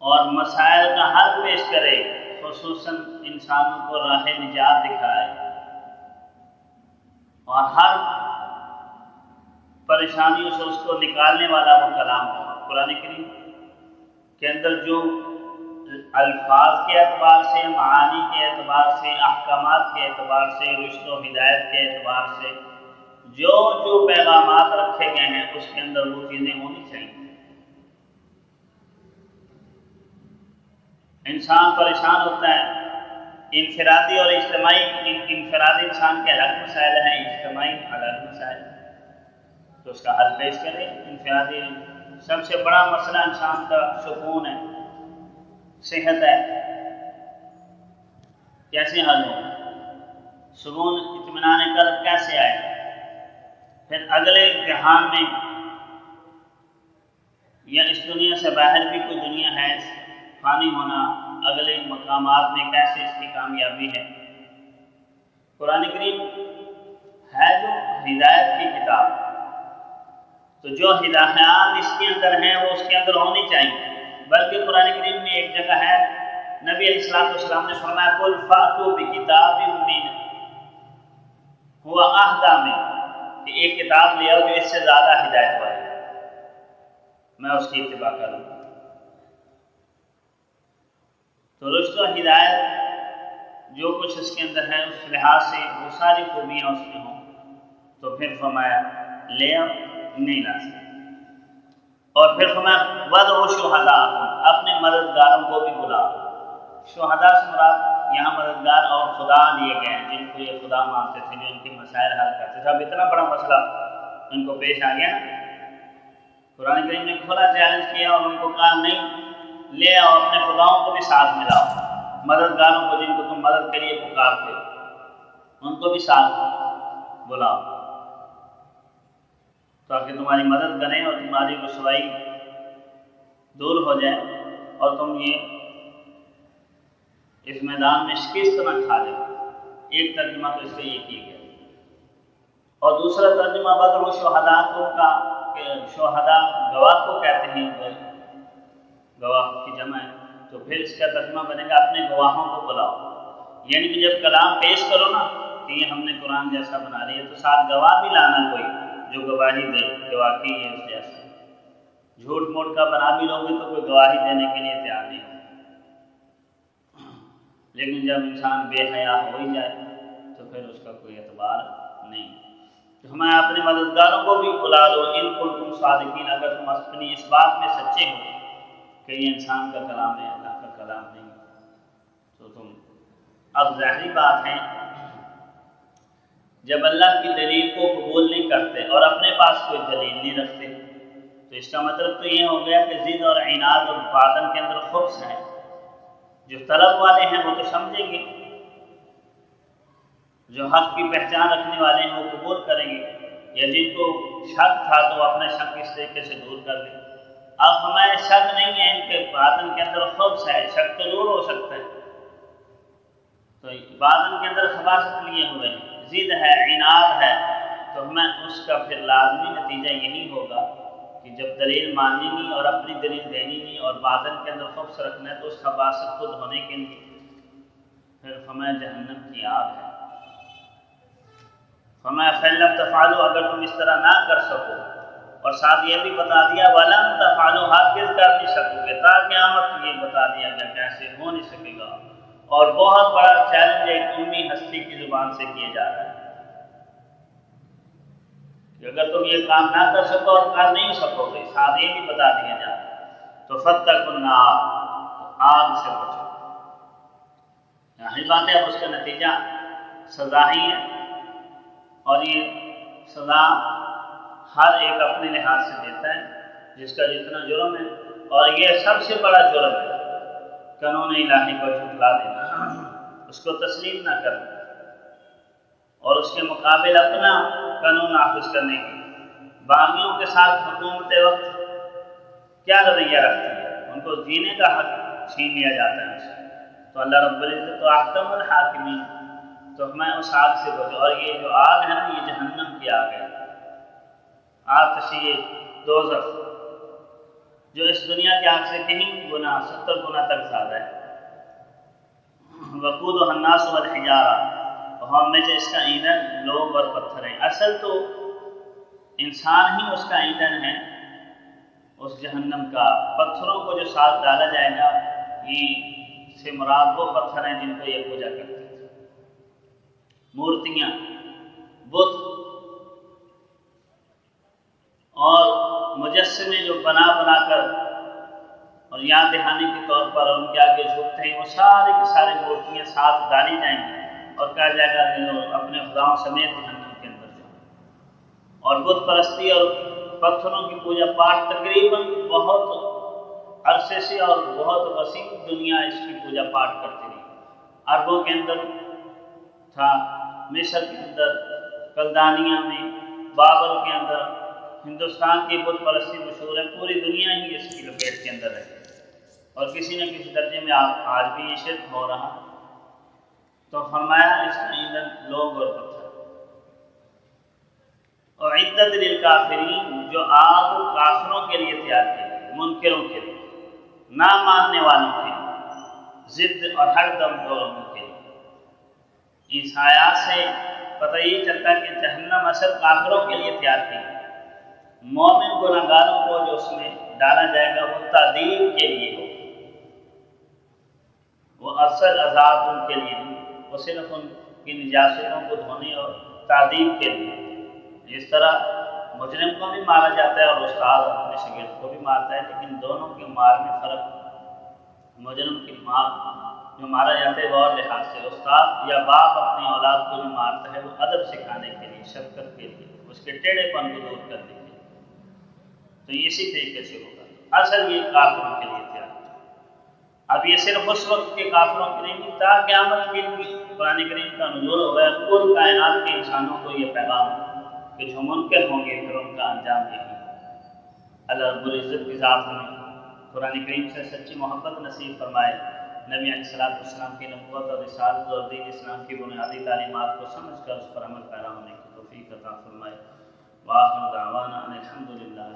اور مسائل کا حل پیش کرے، خصوصاً انسانوں کو راہ نجات دکھائے، اور ہر پریشانیوں سے اس کو نکالنے والا وہ کلام ہو۔ قرآن کریم کے اندر جو الفاظ کے اعتبار سے، معانی کے اعتبار سے، احکامات کے اعتبار سے، رشد و ہدایت کے اعتبار سے جو جو پیغامات رکھے گئے ہیں اس کے اندر وہ چیزیں ہونی چاہیے۔ انسان پریشان ہوتا ہے، انفرادی اور اجتماعی، انفرادی انسان کے الگ مسائل ہیں، اجتماعی الگ مسائل ہیں، تو اس کا حل پیش کرے۔ انفرادی سب سے بڑا مسئلہ انسان کا سکون ہے، صحت ہے، کیسے حل ہو؟ سکون اطمینان قلب کیسے آئے؟ پھر اگلے جہان میں یا اس دنیا سے باہر بھی کوئی دنیا ہے، فانی ہونا، اگلے مقامات میں کیسے اس کی کامیابی ہے؟ قرآن کریم ہے جو ہدایت کی کتاب، تو جو ہدایات اس کے اندر ہیں وہ اس کے اندر ہونی چاہیے۔ بلکہ قرآن کریم میں ایک جگہ ہے، نبی علیہ السلام نے فرمایا قل فأتوا بکتاب من هو اہدی من، کہ ایک کتاب لے آؤ جو اس سے زیادہ ہدایت والی ہے، میں اس کی اتباع کروں۔ تو رشد و ہدایت جو کچھ اس کے اندر ہے اس لحاظ سے وہ ساری خوبیاں اس میں ہوں، تو پھر فرمایا لے آؤ، نہیں لا سکتے۔ اور پھر فرمایا وَادْعُوا شُهَدَاءَكُمْ، اپنے مددگاروں کو بھی بلاؤ۔ شہداء سے مراد یہاں مددگار اور خدا لیے گئے ہیں، جن کو یہ خدا مانتے تھے، جو ان کے مسائل حل کرتے تھے۔ اب اتنا بڑا مسئلہ ان کو پیش آ گیا، قرآن کریم نے کھلا چیلنج کیا اور ان کو کہا نہیں، لے آؤ اپنے خداؤں کو بھی ساتھ ملاؤ، مددگاروں کو جن کو تم مدد کے لیے پکارتے ان کو بھی ساتھ بلاؤ، تاکہ تمہاری مدد کریں اور تمہاری رسوائی دور ہو جائے اور تم یہ اس میدان میں شکست نہ کھا جاؤ۔ ایک ترجمہ تو اس سے یہ کیا گیا، اور دوسرا ترجمہ وَادْعُوا شُهَدَاءَكُمْ کا، کہ شہداء گواہ کو کہتے ہیں، گواہ کی جمع ہے، تو پھر اس کا ترجمہ بنے گا اپنے گواہوں کو بلاؤ۔ یعنی کہ جب کلام پیش کرو نا کہ یہ ہم نے قرآن جیسا بنا لیا، تو ساتھ گواہ بھی لانا کوئی جو گواہی دے کہ واقعی یہ اس جیسا ہے۔ جھوٹ موٹ کا بنا بھی لوگے تو کوئی گواہی دینے کے لیے تیار نہیں ہو، لیکن جب انسان بے حیا ہو ہی جائے تو پھر اس کا کوئی اعتبار نہیں۔ تو ہمیں اپنے مددگاروں کو بھی بلا لو، ان کنتم صادقین، اگر تم اپنی اس بات میں سچے ہو کہ یہ انسان کا کلام ہے، اللہ کا کلام نہیں، تو تم اب ظاہری بات ہے جب اللہ کی دلیل کو قبول نہیں کرتے اور اپنے پاس کوئی دلیل نہیں رکھتے، تو اس کا مطلب تو یہ ہو گیا کہ ضد اور عناد اور باطن کے اندر خبث ہے۔ جو طلب والے ہیں وہ تو سمجھیں گے، جو حق کی پہچان رکھنے والے ہیں وہ قبول کریں گے، یا جن کو شک تھا تو وہ اپنا شک اس طریقے سے دور کر دیں۔ اب ہمارے شک نہیں ہے، ان کے باطن کے اندر خبث ہے، شک تو دور ہو سکتا ہے، تو باطن کے اندر خباثت لیے ہوئے ہیں، ضد ہے، عناد ہے، تو ہمیں اس کا پھر لازمی نتیجہ یہی ہوگا کہ جب دلیل ماننی نہیں اور اپنی دلیل دینی نہیں اور باطن کے اندر خبث رکھنا ہے، تو اس خباثت کو دھونے کے لیے پھر ہمیں جہنم کی آگ ہے۔ فَمَا فَإِن لَّمْ تَفْعَلُوا، اگر تم اس طرح نہ کر سکو، اور ساتھ یہ بھی بتا دیا وَلَن تَفْعَلُوا، ہرگز کر نہیں سکو گے، تا قیامت یہ بتا دیا گیا کہ ایسے ہو نہیں سکے گا، اور بہت بڑا چیلنج ایک امی ہستی کی زبان سے کیا جا رہا ہے کہ اگر تم یہ کام نہ کر سکو اور کر نہیں سکو گے، ساتھ یہ بھی بتا دیا جا رہا ہے تو فَاتَّقُوا النَّارَ، تو آگ سے بچو۔ یہی بات ہے، اب اس کا نتیجہ سزا ہی ہے، اور یہ سزا ہر ایک اپنے لحاظ سے دیتا ہے جس کا جتنا جرم ہے، اور یہ سب سے بڑا جرم ہے قانون الہی کو جھٹلا دینا، اس کو تسلیم نہ کرنا اور اس کے مقابل اپنا قانون نافذ کرنے کی۔ باغیوں کے ساتھ حکومت وقت کیا رویہ رکھتی ہے؟ ان کو جینے کا حق چھین لیا جاتا ہے، تو اللہ رب العزت تو احکم الحاکمین، تو ہمیں اس آگ سے بچو۔ اور یہ جو آگ ہے نا، یہ جہنم کی آگ ہے، آگ تشیع دوزخ، جو اس دنیا کی آگ سے کہیں گنا 70 گنا تک زیادہ ہے۔ وقودها الناس والحجارہ، اور ہم میں سے اس کا ایندھن لوگ اور پتھر ہیں۔ اصل تو انسان ہی اس کا ایندھن ہے اس جہنم کا۔ پتھروں کو جو ساتھ ڈالا جائے گا، یہ سے مراد وہ پتھر ہیں جن کو یہ پوجا کرتے تھے، مورتیاں، بت اور مجسمے جو بنا بنا کر اور یاد دہانی کے طور پر ان کے آگے جھکتے ہیں، وہ سارے کے سارے مورتیاں ساتھ ڈالی جائیں گی اور کہا جائے گا کہ اپنے خداؤں سمیت جہنم کے اندر جاؤ۔ اور بت پرستی اور پتھروں کی پوجا پاٹ تقریباً بہت عرصے سے اور بہت وسیع دنیا اس کی پوجا پاٹ کرتی رہی۔ عربوں کے اندر تھا، مصر کے اندر، کلدانیہ میں، بابل کے اندر، ہندوستان کی بت پرستی مشہور ہے، پوری دنیا ہی اس کی لپیٹ کے اندر ہے اور کسی نہ کسی درجے میں آج بھی یہ شرک ہو رہا۔ تو فرمایا اس کا ایندھن لوگ اور پتھر۔ اور عدت للکافرین، جو آگ کافروں کے لیے تیار کی گئی، منکروں کے لیے، نہ ماننے والوں کے لیے، ضد اور ہر دم دوروں کے لیے۔ اس آیات سے پتہ یہ چلتا ہے کہ جہنم اصل کافروں کے لیے تیار کی گئی، مومن گناہگاروں کو جو اس میں ڈالا جائے گا وہ تعذیب کے لیے ہو، وہ اصل عذاب ان کے لیے نہیں، وہ صرف ان کی نجاستوں کو دھونے اور تعذیب کے لیے۔ جس طرح مجرم کو بھی مارا جاتا ہے اور استاد اپنے شاگرد کو بھی مارتا ہے، لیکن دونوں کے مار میں فرق۔ مجرم کی مار جو مارا جاتا ہے وہ اور لحاظ سے، استاد یا باپ اپنی اولاد کو جو مارتا ہے وہ ادب سکھانے کے لیے، شفقت کے لیے، اس کے ٹیڑھے پن کو دور کرنے کے لیے۔ تو اسی طریقے سے ہوگا، اصل یہ کافروں کے لیے تیار۔ اب یہ صرف اس وقت کے کافروں کے لیے نہیں، تا قیامت کے لیے قرآن کریم کا نزول ہو گیا، کل کائنات کے انسانوں کو یہ پیغام کہ جو منکر ہوں گے پھر ان کا انجام یہی ہے۔ اللہ رب العزت کی ذات میں قرآن کریم سے سچی محبت نصیب فرمائے، نبی علیہ الصلوۃ والسلام کی نبوت اور رسالت اور دین اسلام کی بنیادی تعلیمات کو سمجھ کر اس پر عمل پیرا ہونے کی توفیق عطا فرمائے۔ وآخر دعوانا ان الحمد للہ۔